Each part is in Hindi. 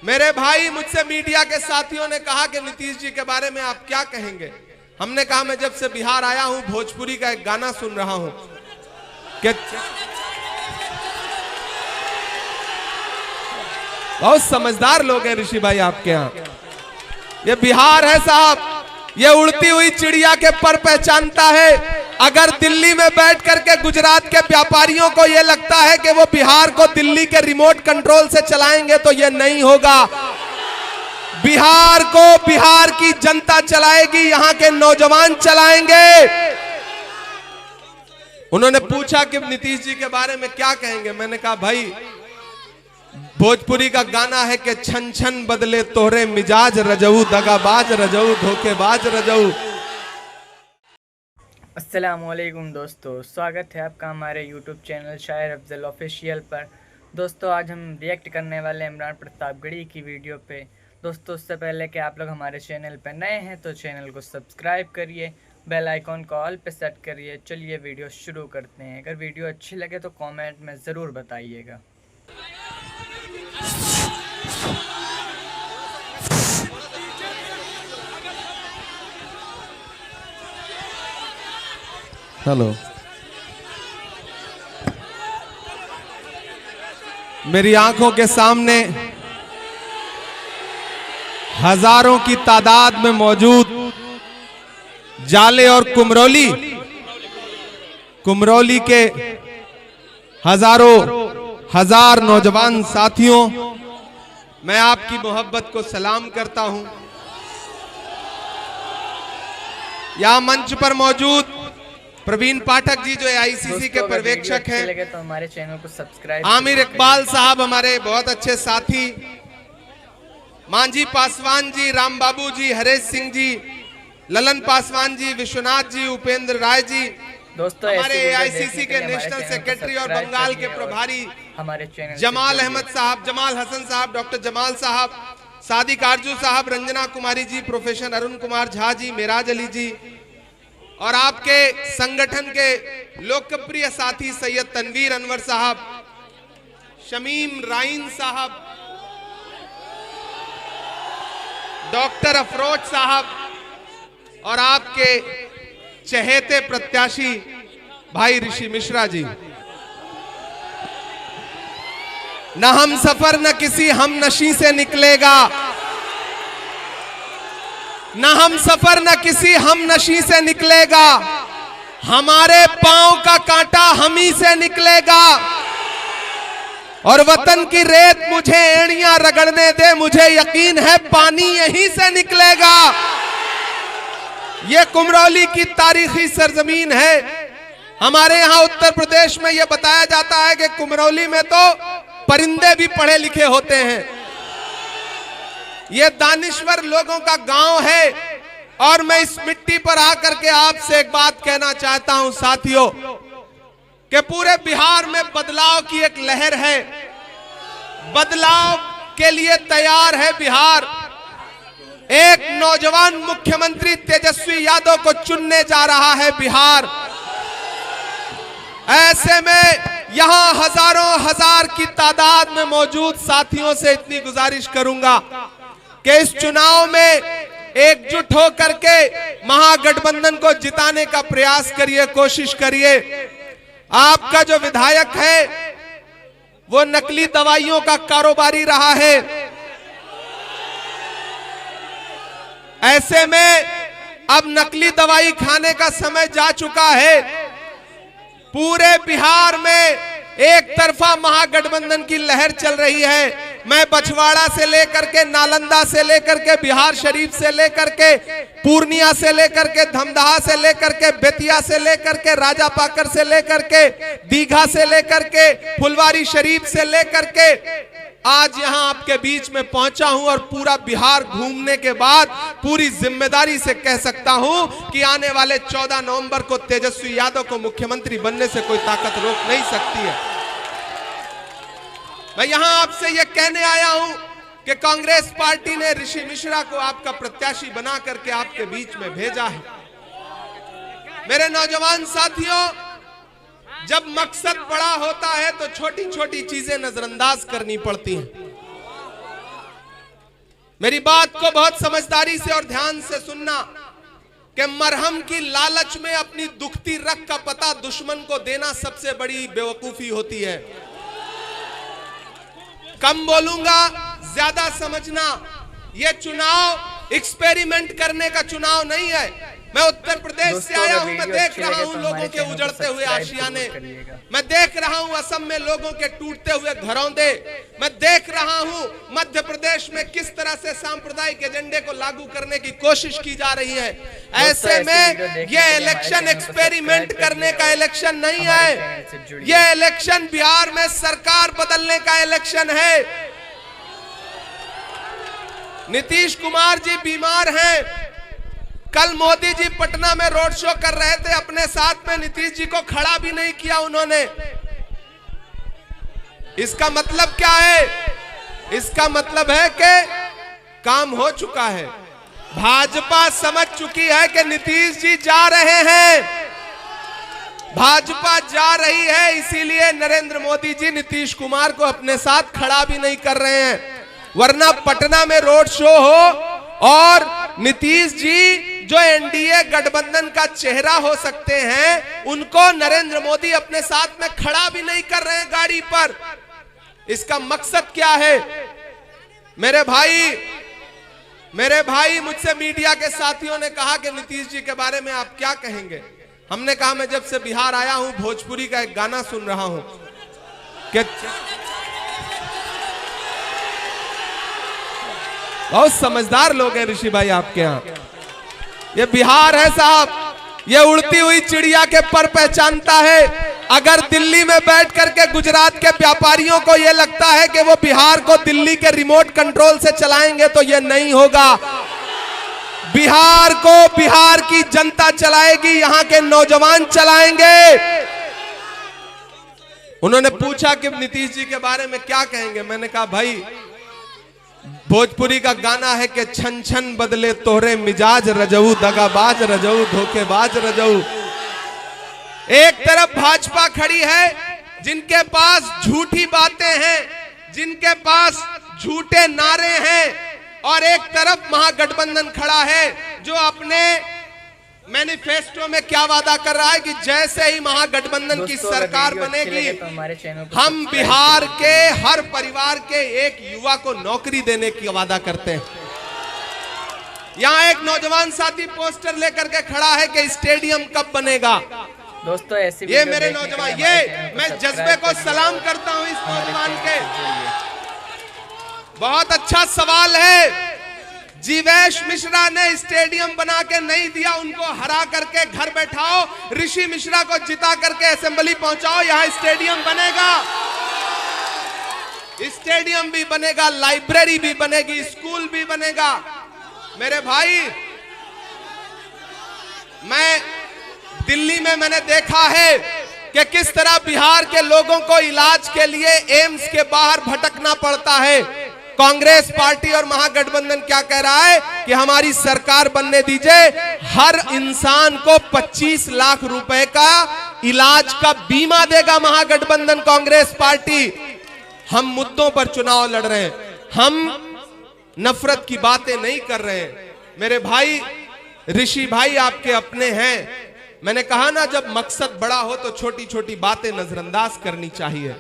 मेरे भाई, मुझसे मीडिया के साथियों ने कहा कि नीतीश जी के बारे में आप क्या कहेंगे। हमने कहा मैं जब से बिहार आया हूं भोजपुरी का एक गाना सुन रहा हूं कि बहुत समझदार लोग हैं ऋषि भाई आपके यहाँ। ये बिहार है साहब, ये उड़ती हुई चिड़िया के पर पहचानता है। अगर दिल्ली में बैठ करके गुजरात के व्यापारियों को यह लगता है कि वो बिहार को दिल्ली के रिमोट कंट्रोल से चलाएंगे तो ये नहीं होगा। बिहार को बिहार की जनता चलाएगी, यहाँ के नौजवान चलाएंगे। उन्होंने पूछा कि नीतीश जी के बारे में क्या कहेंगे। मैंने कहा भाई, भोजपुरी का गाना है कि छन छन बदले तोहरे मिजाज रजऊ, दगाबाज रजऊ, धोखेबाज रजऊ। अस्सलामुअलैकुम दोस्तों, स्वागत है आपका हमारे YouTube चैनल शायर अफजल ऑफिशियल पर। दोस्तों आज हम रिएक्ट करने वाले हैं इमरान प्रतापगढ़ी की वीडियो पे। दोस्तों उससे पहले कि आप लोग हमारे चैनल पर नए हैं तो चैनल को सब्सक्राइब करिए, बेल आइकॉन को ऑल पे सेट करिए। चलिए वीडियो शुरू करते हैं। अगर वीडियो अच्छी लगे तो कमेंट में ज़रूर बताइएगा। हेलो, मेरी आंखों के सामने हजारों की तादाद में मौजूद जाले और कुमरौली के हजार नौजवान साथियों, मैं आपकी मोहब्बत को सलाम करता हूं। यहां मंच पर मौजूद प्रवीण पाठक जी जो आईसीसी के पर्यवेक्षक हैं, तो हमारे चैनल को सब्सक्राइब। आमिर इकबाल साहब हमारे बहुत अच्छे साथी, मांझी पासवान जी, राम बाबू जी, हरेश सिंह जी, ललन पासवान जी, विश्वनाथ जी, उपेंद्र राय जी, दोस्तों हमारे आईसीसी के नेशनल सेक्रेटरी और बंगाल के प्रभारी हमारे चैनल जमाल अहमद साहब, जमाल हसन साहब, डॉक्टर जमाल साहब, सादिक आरजू साहब, रंजना कुमारी जी, प्रोफेसर अरुण कुमार झा जी, मेराज अली जी, और आपके संगठन के लोकप्रिय साथी सैयद तनवीर अनवर साहब, शमीम राइन साहब, डॉक्टर अफरोज साहब, और आपके चहेते प्रत्याशी भाई ऋषि मिश्रा जी। न हम सफर न किसी हम नशी से निकलेगा, न हम सफर न किसी हम नशी से निकलेगा, हमारे पांव का कांटा हम ही से निकलेगा। और वतन की रेत मुझे एड़ियां रगड़ने दे, मुझे यकीन है पानी यहीं से निकलेगा। ये कुमरौली की तारीखी सरजमीन है। हमारे यहाँ उत्तर प्रदेश में यह बताया जाता है कि कुमरौली में तो परिंदे भी पढ़े लिखे होते हैं। ये दानिश्वर लोगों का गांव है। और मैं इस मिट्टी पर आकर के आपसे एक बात कहना चाहता हूं साथियों, कि पूरे बिहार में बदलाव की एक लहर है। बदलाव के लिए तैयार है बिहार। एक नौजवान मुख्यमंत्री तेजस्वी यादव को चुनने जा रहा है बिहार। ऐसे में यहां हजारों हजार की तादाद में मौजूद साथियों से इतनी गुजारिश करूंगा कि इस चुनाव में एकजुट होकर के महागठबंधन को जिताने का प्रयास करिए, कोशिश करिए। आपका जो विधायक है वो नकली दवाइयों का कारोबारी रहा है। ऐसे में अब नकली दवाई खाने का समय जा चुका है। पूरे बिहार में एक तरफा महागठबंधन की लहर चल रही है। मैं बछवाड़ा से लेकर के, नालंदा से लेकर के, बिहार शरीफ से लेकर के, पूर्णिया से लेकर के, धमदाहा से लेकर के, बेतिया से लेकर के, राजापाकर से लेकर के, दीघा से लेकर के, फुलवारी शरीफ से लेकर के आज यहां आपके बीच में पहुंचा हूं। और पूरा बिहार घूमने के बाद पूरी जिम्मेदारी से कह सकता हूं कि आने वाले 14 नवंबर को तेजस्वी यादव को मुख्यमंत्री बनने से कोई ताकत रोक नहीं सकती है। मैं यहां आपसे यह कहने आया हूं कि कांग्रेस पार्टी ने ऋषि मिश्रा को आपका प्रत्याशी बना करके आपके बीच में भेजा है। मेरे नौजवान साथियों, जब मकसद बड़ा होता है तो छोटी छोटी चीजें नजरअंदाज करनी पड़ती हैं। मेरी बात को बहुत समझदारी से और ध्यान से सुनना कि मरहम की लालच में अपनी दुखती रग का पता दुश्मन को देना सबसे बड़ी बेवकूफी होती है। कम बोलूंगा, ज्यादा समझना। यह चुनाव एक्सपेरिमेंट करने का चुनाव नहीं है। मैं उत्तर प्रदेश से आया हूं, मैं देख रहा हूं लोगों के उजड़ते हुए आशियाने, मैं देख रहा हूं असम में लोगों के टूटते हुए घरौंदे, मैं देख रहा हूं मध्य प्रदेश में किस तरह से सांप्रदायिक एजेंडे को लागू करने की कोशिश की जा रही है। ऐसे में यह इलेक्शन एक्सपेरिमेंट करने का इलेक्शन नहीं है, यह इलेक्शन बिहार में सरकार बदलने का इलेक्शन है। नीतीश कुमार जी बीमार हैं। कल मोदी जी पटना में रोड शो कर रहे थे, अपने साथ में नीतीश जी को खड़ा भी नहीं किया उन्होंने। इसका मतलब क्या है? इसका मतलब है कि काम हो चुका है। भाजपा समझ चुकी है कि नीतीश जी जा रहे हैं, भाजपा जा रही है, इसीलिए नरेंद्र मोदी जी नीतीश कुमार को अपने साथ खड़ा भी नहीं कर रहे हैं। वरना पटना में रोड शो हो और नीतीश जी जो एनडीए गठबंधन का चेहरा हो सकते हैं, उनको नरेंद्र मोदी अपने साथ में खड़ा भी नहीं कर रहे हैं गाड़ी पर। इसका मकसद क्या है? मेरे भाई मुझसे मीडिया के साथियों ने कहा कि नीतीश जी के बारे में आप क्या कहेंगे। हमने कहा मैं जब से बिहार आया हूं भोजपुरी का एक गाना सुन रहा हूं कि बहुत समझदार लोग हैं ऋषि भाई आपके यहाँ। ये बिहार है साहब, ये उड़ती हुई चिड़िया के पर पहचानता है। अगर दिल्ली में बैठ करके गुजरात के व्यापारियों को ये लगता है कि वो बिहार को दिल्ली के रिमोट कंट्रोल से चलाएंगे तो ये नहीं होगा। बिहार को बिहार की जनता चलाएगी, यहाँ के नौजवान चलाएंगे। उन्होंने पूछा कि नीतीश जी के बारे में क्या कहेंगे। मैंने कहा भाई भोजपुरी का गाना है कि छन छन बदले तोहरे मिजाज रजऊ, दगाबाज रजऊ, धोखेबाज रजऊ। एक तरफ भाजपा खड़ी है जिनके पास झूठी बातें हैं, जिनके पास झूठे नारे हैं, और एक तरफ महागठबंधन खड़ा है जो अपने मैनिफेस्टो में क्या वादा कर रहा है कि जैसे ही महागठबंधन की सरकार बनेगी तो हम बिहार के हर परिवार के एक युवा को नौकरी देने की वादा करते हैं। यहाँ एक नौजवान साथी पोस्टर लेकर के खड़ा है कि स्टेडियम कब बनेगा। दोस्तों ऐसी ये मेरे नौजवान, ये मैं जज्बे को सलाम करता हूँ इस नौजवान के। बहुत अच्छा सवाल है। जीवेश मिश्रा ने स्टेडियम बना के नहीं दिया, उनको हरा करके घर बैठाओ, ऋषि मिश्रा को जिता करके असेंबली पहुंचाओ, यहाँ स्टेडियम बनेगा। स्टेडियम भी बनेगा, लाइब्रेरी भी बनेगी, स्कूल भी बनेगा। मेरे भाई, मैं दिल्ली में मैंने देखा है कि किस तरह बिहार के लोगों को इलाज के लिए एम्स के बाहर भटकना पड़ता है। कांग्रेस पार्टी और महागठबंधन क्या कह रहा है कि हमारी सरकार बनने दीजिए, हर इंसान को 25 लाख रुपए का इलाज का बीमा देगा महागठबंधन कांग्रेस पार्टी। हम मुद्दों पर चुनाव लड़ रहे हैं, हम नफरत की बातें नहीं कर रहे हैं। मेरे भाई ऋषि भाई आपके अपने हैं। मैंने कहा ना, जब मकसद बड़ा हो तो छोटी छोटी बातें नजरअंदाज करनी चाहिए।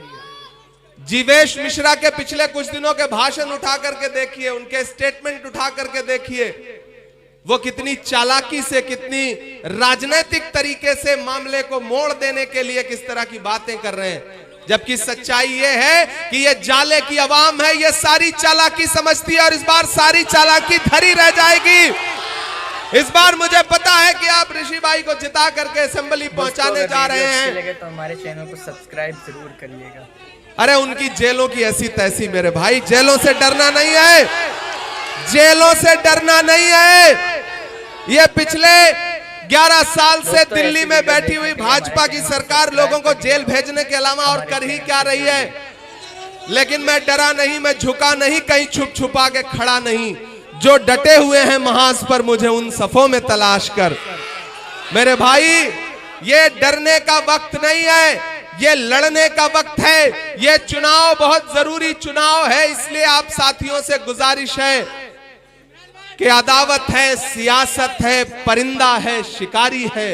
जीवेश मिश्रा के पिछले कुछ दिनों के भाषण उठा करके देखिए, उनके स्टेटमेंट उठा करके देखिए, वो कितनी चालाकी से, कितनी राजनीतिक तरीके से मामले को मोड़ देने के लिए किस तरह की बातें कर रहे हैं। जबकि सच्चाई ये है कि ये जाले की आवाम है, ये सारी चालाकी समझती है और इस बार सारी चालाकी धरी रह जाएगी। इस बार मुझे पता है कि आप ऋषि भाई को जिता करके असेंबली पहुंचाने जा रहे हैं। तो हमारे चैनल को सब्सक्राइब जरूर करिएगा। अरे उनकी जेलों की ऐसी तैसी मेरे भाई, जेलों से डरना नहीं है, जेलों से डरना नहीं है। ये पिछले 11 साल से दिल्ली में बैठी हुई भाजपा की सरकार लोगों को जेल भेजने के अलावा और कर ही क्या रही है। लेकिन मैं डरा नहीं, मैं झुका नहीं, कहीं छुप छुपा के खड़ा नहीं। जो डटे हुए हैं महाज पर, मुझे उन सफों में तलाश कर। मेरे भाई, ये डरने का वक्त नहीं है, ये लड़ने का वक्त है। ये चुनाव बहुत जरूरी चुनाव है, इसलिए आप साथियों से गुजारिश है कि अदावत है, सियासत है, परिंदा है, शिकारी है।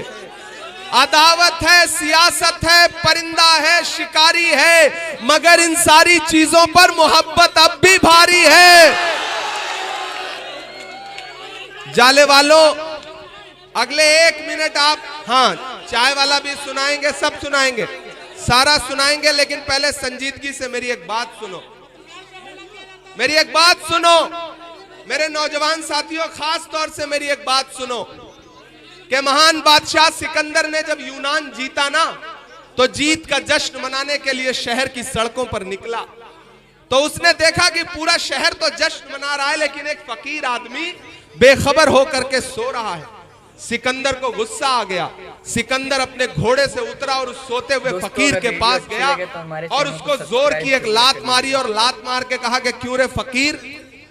अदावत है, सियासत है, परिंदा है, शिकारी है, मगर इन सारी चीजों पर मोहब्बत अब भी भारी है। जाले वालों, अगले 1 मिनट आप, हाँ, चाय वाला भी सुनाएंगे, सब सुनाएंगे, सारा सुनाएंगे, लेकिन पहले संजीदगी से मेरी एक बात सुनो, मेरी एक बात सुनो, मेरे नौजवान साथियों, खास तौर से मेरी एक बात सुनो कि महान बादशाह सिकंदर ने जब यूनान जीता ना, तो जीत का जश्न मनाने के लिए शहर की सड़कों पर निकला, तो उसने देखा कि पूरा शहर तो जश्न मना रहा है, लेकिन एक फकीर आदमी बेखबर होकर के सो रहा है। सिकंदर को गुस्सा आ गया। सिकंदर अपने घोड़े से उतरा और उस सोते हुए फकीर के पास गया और उसको जोर की एक लात मारी और लात मार के कहा कि क्यों रे फकीर,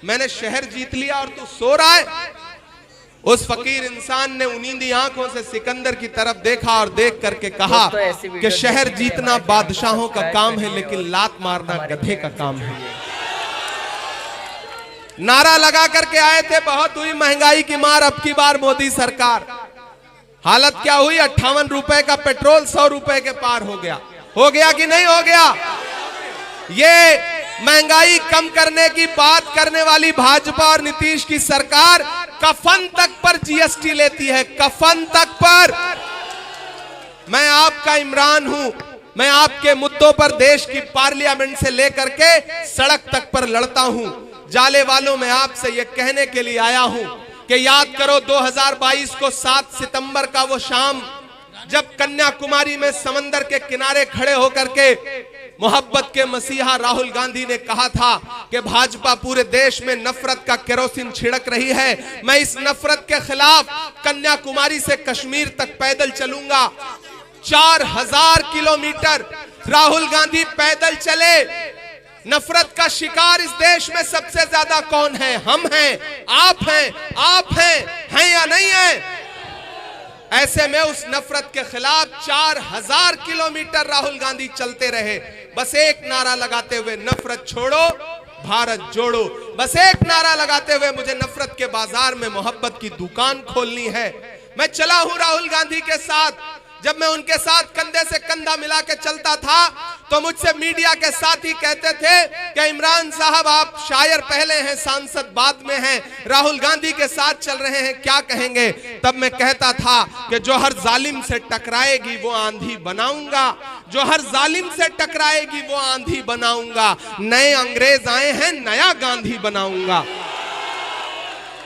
मैंने शहर जीत लिया और तू सो रहा है। उस फकीर इंसान ने उनींदी आंखों से सिकंदर की तरफ देखा और देख करके कहा कि शहर जीतना बादशाहों का काम है, लेकिन लात मारना गधे का काम है। नारा लगा करके आए थे, बहुत हुई महंगाई की मार, अब की बार मोदी सरकार। हालत क्या हुई? 58 रुपए का पेट्रोल 100 रुपए के पार हो गया। हो गया कि नहीं हो गया? ये महंगाई कम करने की बात करने वाली भाजपा और नीतीश की सरकार कफन तक पर जीएसटी लेती है, कफन तक पर। मैं आपका इमरान हूं, मैं आपके मुद्दों पर देश की पार्लियामेंट से लेकर के सड़क तक पर लड़ता हूं। जाले वालों, मैं आपसे यह कहने के लिए आया हूं कि याद करो 2022 को 7 सितंबर का वो शाम, जब कन्याकुमारी में समंदर के किनारे खड़े होकर के मोहब्बत के मसीहा राहुल गांधी ने कहा था कि भाजपा पूरे देश में नफरत का केरोसिन छिड़क रही है, मैं इस नफरत के खिलाफ कन्याकुमारी से कश्मीर तक पैदल चलूंगा। 4000 किलोमीटर राहुल गांधी पैदल चले। नफरत का शिकार इस देश में सबसे ज्यादा कौन है? हम हैं, आप हैं या नहीं है? ऐसे में उस नफरत के खिलाफ 4000 किलोमीटर राहुल गांधी चलते रहे, बस एक नारा लगाते हुए, नफरत छोड़ो भारत जोड़ो। बस एक नारा लगाते हुए, मुझे नफरत के बाजार में मोहब्बत की दुकान खोलनी है। मैं चला हूं राहुल गांधी के साथ। जब मैं उनके साथ कंधे से कंधा मिला के चलता था तो मुझसे मीडिया के साथी कहते थे कि इमरान साहब आप शायर पहले हैं, सांसद बाद में हैं, राहुल गांधी के साथ चल रहे हैं, क्या कहेंगे? तब मैं कहता था कि जो हर जालिम से टकराएगी वो आंधी बनाऊंगा, जो हर जालिम से टकराएगी वो आंधी बनाऊंगा। नए अंग्रेज आए हैं, नया गांधी बनाऊंगा।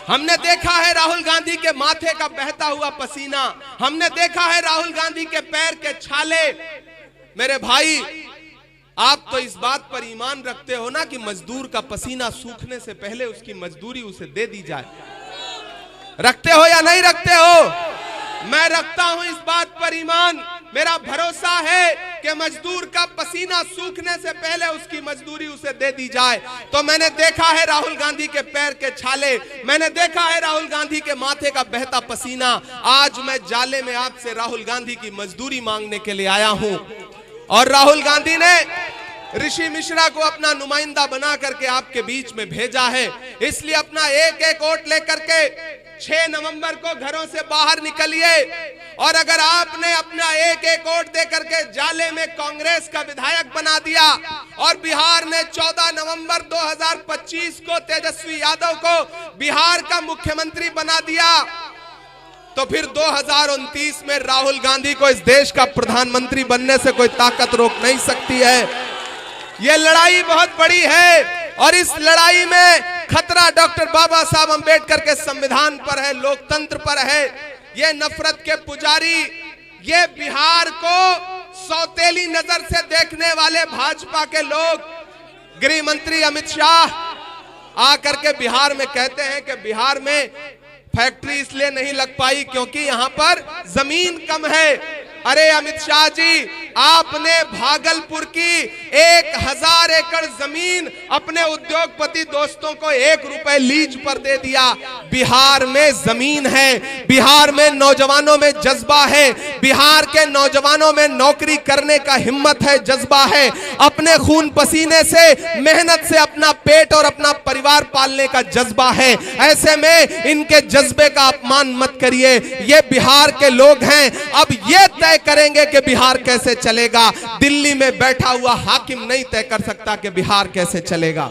हमने देखा है राहुल गांधी के माथे का बहता हुआ पसीना, हमने देखा है राहुल गांधी के पैर के छाले। मेरे भाई, आप तो इस बात पर ईमान रखते हो ना कि मजदूर का पसीना सूखने से पहले उसकी मजदूरी उसे दे दी जाए। रखते हो या नहीं रखते हो? मैं रखता हूं इस बात पर ईमान। मेरा भरोसा है कि मजदूर का पसीना सूखने से पहले उसकी मजदूरी उसे दे दी जाए। तो मैंने देखा है राहुल गांधी के पैर के छाले, मैंने देखा है राहुल गांधी के माथे का बहता पसीना। आज मैं जाले में आपसे राहुल गांधी की मजदूरी मांगने के लिए आया हूं और राहुल गांधी ने ऋषि मिश्रा को अपना नुमाइंदा बना करके आपके बीच में भेजा है। इसलिए अपना एक एक वोट लेकर के 6 नवंबर को घरों से बाहर निकलिए और अगर आपने अपना एक एक वोट दे करके जाले में कांग्रेस का विधायक बना दिया और बिहार ने 14 नवंबर 2025 को तेजस्वी यादव को बिहार का मुख्यमंत्री बना दिया, तो फिर 2029 में राहुल गांधी को इस देश का प्रधानमंत्री बनने से कोई ताकत रोक नहीं सकती है। यह लड़ाई बहुत बड़ी है और इस लड़ाई में खतरा डॉक्टर बाबा साहब अंबेडकर के संविधान पर है, लोकतंत्र पर है। ये नफरत के पुजारी, ये बिहार को सौतेली नजर से देखने वाले भाजपा के लोग, गृह मंत्री अमित शाह आकर के बिहार में कहते हैं कि बिहार में फैक्ट्री इसलिए नहीं लग पाई क्योंकि यहां पर जमीन कम है। अरे अमित शाह जी, आपने भागलपुर की 1000 एकड़ जमीन अपने उद्योगपति दोस्तों को 1 रुपए लीज पर दे दिया। बिहार में जमीन है, बिहार में नौजवानों में जज्बा है, बिहार के नौजवानों में नौकरी करने का हिम्मत है, जज्बा है, अपने खून पसीने से मेहनत से अपना पेट और अपना परिवार पालने का जज्बा है। ऐसे में इनके जज्बे का अपमान मत करिए। ये बिहार के लोग हैं, अब ये तय करेंगे कि बिहार कैसे चलेगा। दिल्ली में बैठा हुआ हाकिम नहीं तय कर सकता कि बिहार कैसे चलेगा।